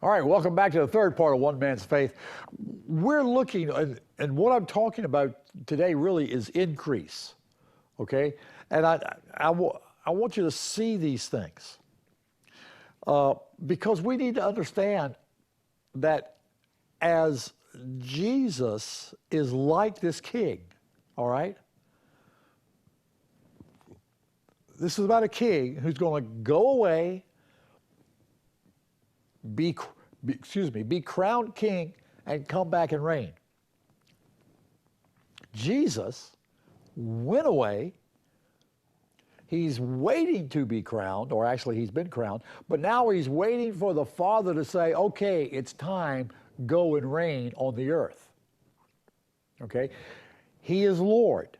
All right, welcome back to the third part of One Man's Faith. We're looking, and what I'm talking about today really is increase, okay? And I want you to see these things because we need to understand that as Jesus is like this king, all right? This is about a king who's going to go away, be crowned king and come back and reign. Jesus went away. He's waiting to be crowned, or actually he's been crowned, but now he's waiting for the Father to say, okay, it's time, go and reign on the earth. Okay? He is Lord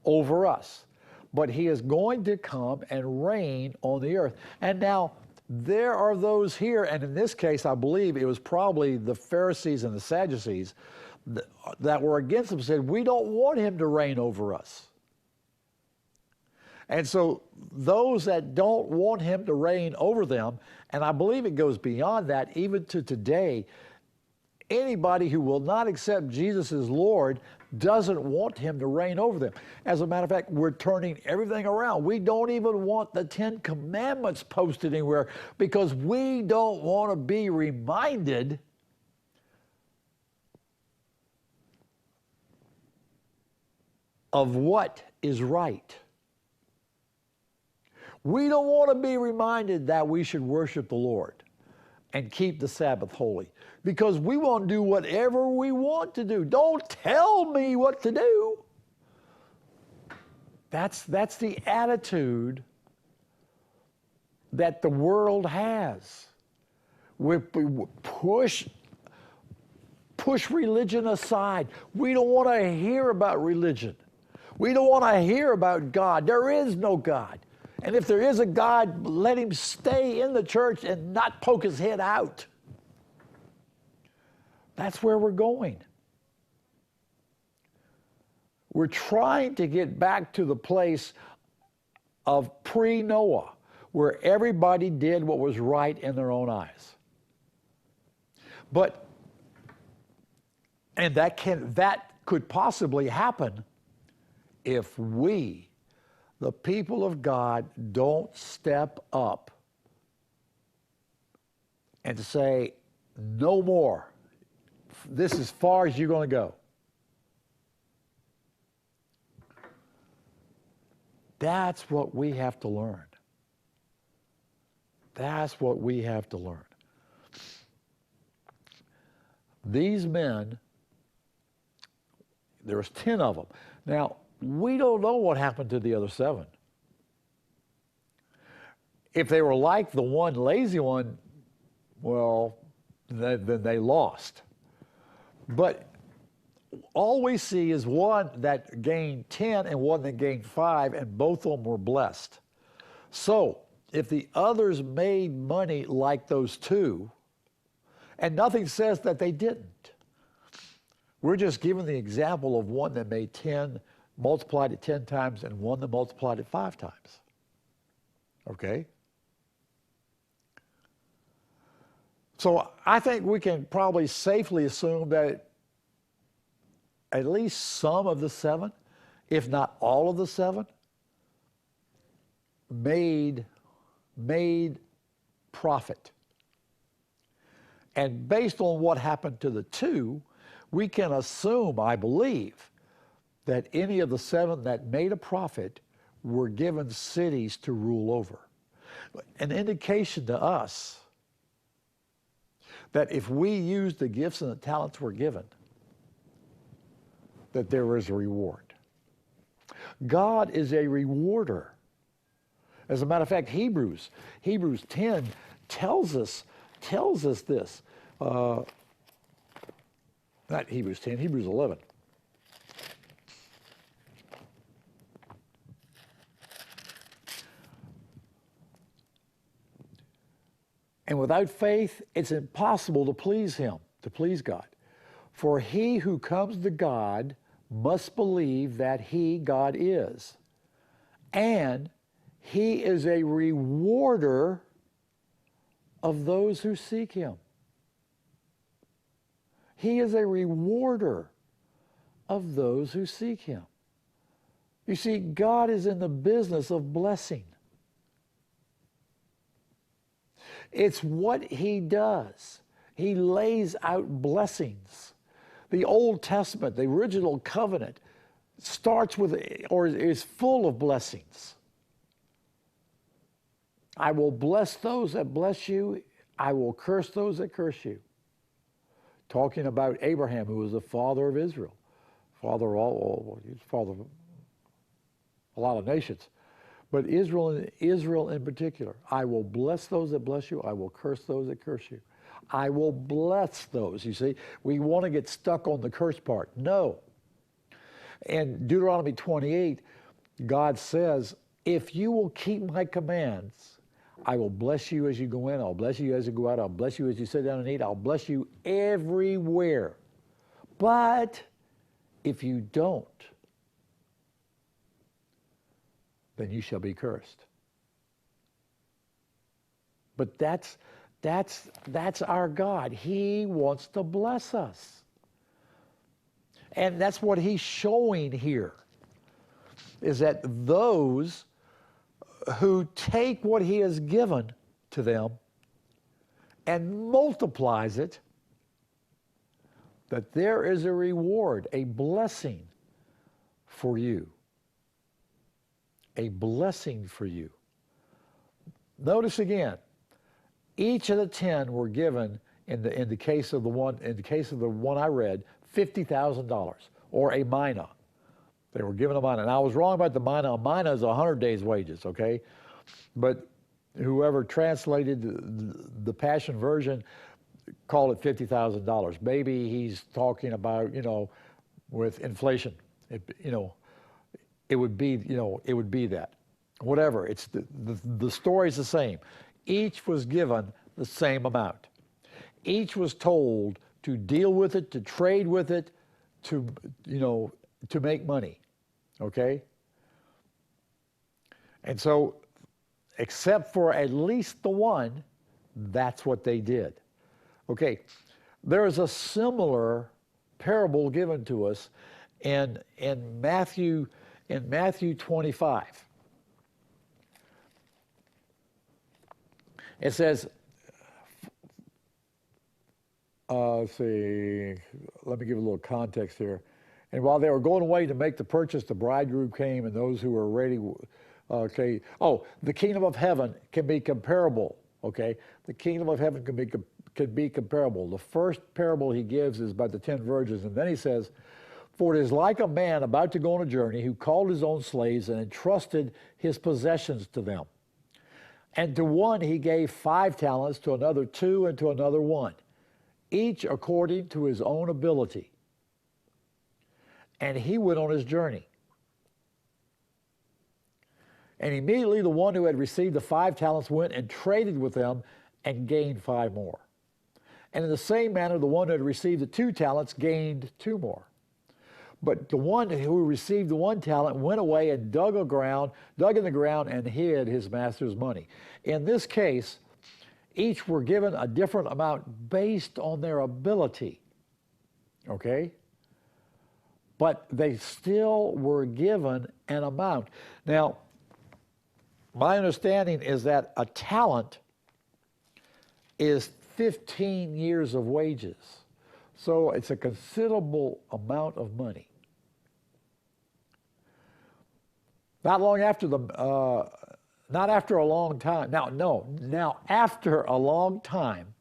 over us, but he is going to come and reign on the earth. And now, there are those here, and in this case, I believe it was probably the Pharisees and the Sadducees that were against him, said, we don't want him to reign over us. And so those that don't want him to reign over them, and I believe it goes beyond that, even to today, anybody who will not accept Jesus as Lord doesn't want him to reign over them. As a matter of fact, we're turning everything around. We don't even want the 10 Commandments posted anywhere because we don't want to be reminded of what is right. We don't want to be reminded that we should worship the Lord and keep the Sabbath holy because we want to do whatever we want to do. Don't tell me what to do. That's the attitude that the world has. We push religion aside. We don't want to hear about religion. We don't want to hear about God. There is no God. And if there is a God, let him stay in the church and not poke his head out. That's where we're going. We're trying to get back to the place of pre-Noah, where everybody did what was right in their own eyes. And that could possibly happen if we, the people of God, don't step up and say, no more. This is as far as you're going to go. That's what we have to learn. That's what we have to learn. These men, there was 10 of them. Now, we don't know what happened to the other 7. If they were like the one lazy one, well, then they lost. But all we see is one that gained 10 and one that gained 5, and both of them were blessed. So, if the others made money like those 2, and nothing says that they didn't, we're just giving the example of one that made 10, multiplied it 10 times, and one that multiplied it 5 times. Okay? So I think we can probably safely assume that at least some of the 7, if not all of the 7, made profit. And based on what happened to the 2, we can assume, I believe, that any of the 7 that made a profit were given cities to rule over. An indication to us that if we use the gifts and the talents we're given, that there is a reward. God is a rewarder. As a matter of fact, Hebrews 10 tells us this. Not Hebrews 10, Hebrews 11. And without faith, it's impossible to please him, to please God. For he who comes to God must believe that he, God, is, and he is a rewarder of those who seek him. He is a rewarder of those who seek him. You see, God is in the business of blessing. It's what he does. He lays out blessings. The Old Testament, the original covenant, starts with, or is full of blessings. I will bless those that bless you. I will curse those that curse you. Talking about Abraham, who was the father of Israel. Father of a lot of nations. But Israel in particular. I will bless those that bless you. I will curse those that curse you. I will bless those. You see, we want to get stuck on the curse part. No. In Deuteronomy 28, God says, if you will keep my commands, I will bless you as you go in. I'll bless you as you go out. I'll bless you as you sit down and eat. I'll bless you everywhere. But if you don't, then you shall be cursed. But that's our God. He wants to bless us. And that's what he's showing here, is that those who take what he has given to them and multiplies it, that there is a reward, a blessing for you. A blessing for you. Notice again, each of the 10 were given in the case of the one I read, $50,000 or a mina. They were given a mina. And I was wrong about the mina. A mina is 100 days' wages, okay? But whoever translated the Passion Version called it $50,000. Maybe he's talking about, with inflation, it would be that. Whatever, it's the story's the same. Each was given the same amount. Each was told to deal with it, to trade with it, to make money. Okay? And so, except for at least the one, that's what they did. Okay, there is a similar parable given to us in Matthew 25. It says, let's see, let me give a little context here. And while they were going away to make the purchase, the bridegroom came, and those who were ready, okay. Oh, the kingdom of heaven can be comparable, okay? The kingdom of heaven can be comparable. The first parable he gives is about the 10 virgins, and then he says, for it is like a man about to go on a journey who called his own slaves and entrusted his possessions to them. And to one he gave 5 talents, to another 2, and to another 1, each according to his own ability. And he went on his journey. And immediately the one who had received the 5 talents went and traded with them and gained 5 more. And in the same manner, the one who had received the 2 talents gained 2 more. But the one who received the 1 talent went away and dug in the ground and hid his master's money. In this case, each were given a different amount based on their ability. Okay? But they still were given an amount. Now, my understanding is that a talent is 15 years of wages. So it's a considerable amount of money. Not after a long time. Now after a long time,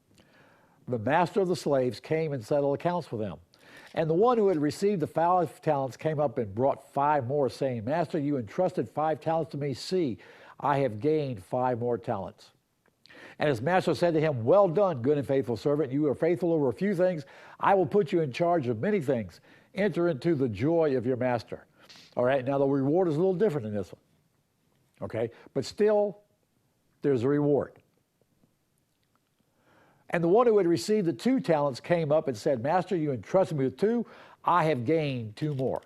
the master of the slaves came and settled accounts with them. And the one who had received the 5 talents came up and brought 5 more, saying, Master, you entrusted 5 talents to me. See, I have gained 5 more talents. And his master said to him, well done, good and faithful servant. You are faithful over a few things. I will put you in charge of many things. Enter into the joy of your master. All right, now the reward is a little different in this one. Okay, but still, there's a reward. And the one who had received the 2 talents came up and said, Master, you entrusted me with 2. I have gained 2 more.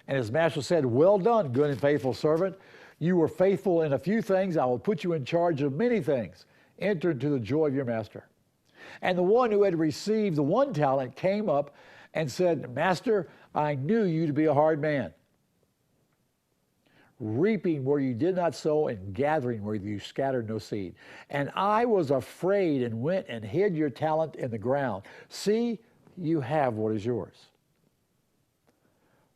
And his master said, well done, good and faithful servant. You were faithful in a few things. I will put you in charge of many things. Enter into the joy of your master. And the one who had received the 1 talent came up and said, Master, I knew you to be a hard man, reaping where you did not sow and gathering where you scattered no seed. And I was afraid and went and hid your talent in the ground. See, you have what is yours.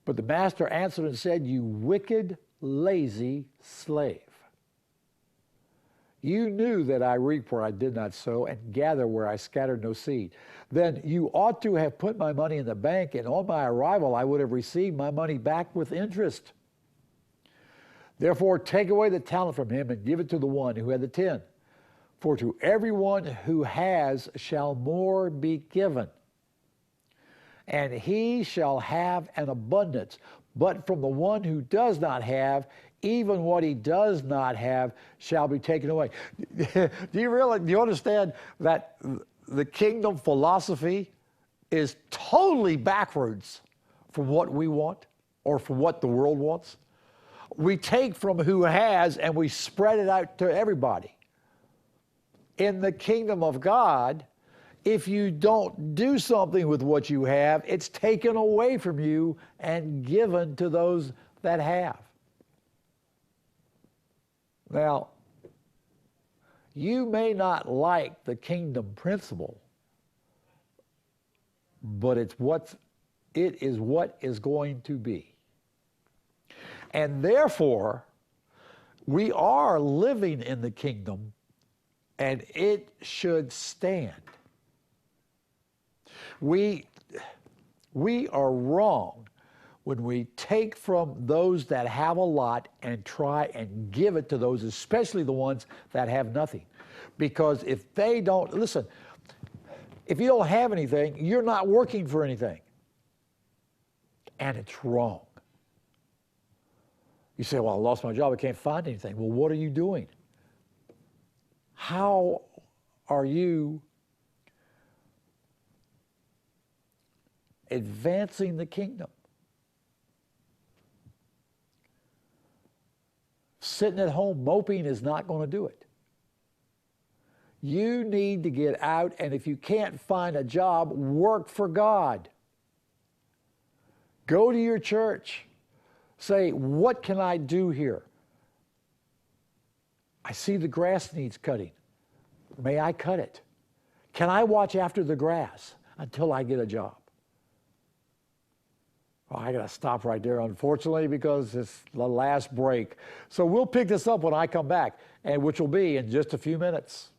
But the master answered and said, you wicked, lazy slave. You knew that I reap where I did not sow and gather where I scattered no seed. Then you ought to have put my money in the bank, and on my arrival I would have received my money back with interest. Therefore take away the talent from him and give it to the one who had the 10. For to everyone who has shall more be given, and he shall have an abundance. But from the one who does not have, even what he does not have shall be taken away. Do you understand that the kingdom philosophy is totally backwards from what we want or from what the world wants? We take from who has and we spread it out to everybody. In the kingdom of God, if you don't do something with what you have, it's taken away from you and given to those that have. Now, you may not like the kingdom principle, but it is what is going to be. And therefore, we are living in the kingdom, and it should stand. We are wrong when we take from those that have a lot and try and give it to those, especially the ones that have nothing. Because if they don't, listen, if you don't have anything, you're not working for anything. And it's wrong. You say, well, I lost my job, I can't find anything. Well, what are you doing? How are you advancing the kingdom? Sitting at home moping is not going to do it. You need to get out, and if you can't find a job, work for God. Go to your church. Say, what can I do here? I see the grass needs cutting. May I cut it? Can I watch after the grass until I get a job? Well, I got to stop right there, unfortunately, because it's the last break. So we'll pick this up when I come back, and which will be in just a few minutes.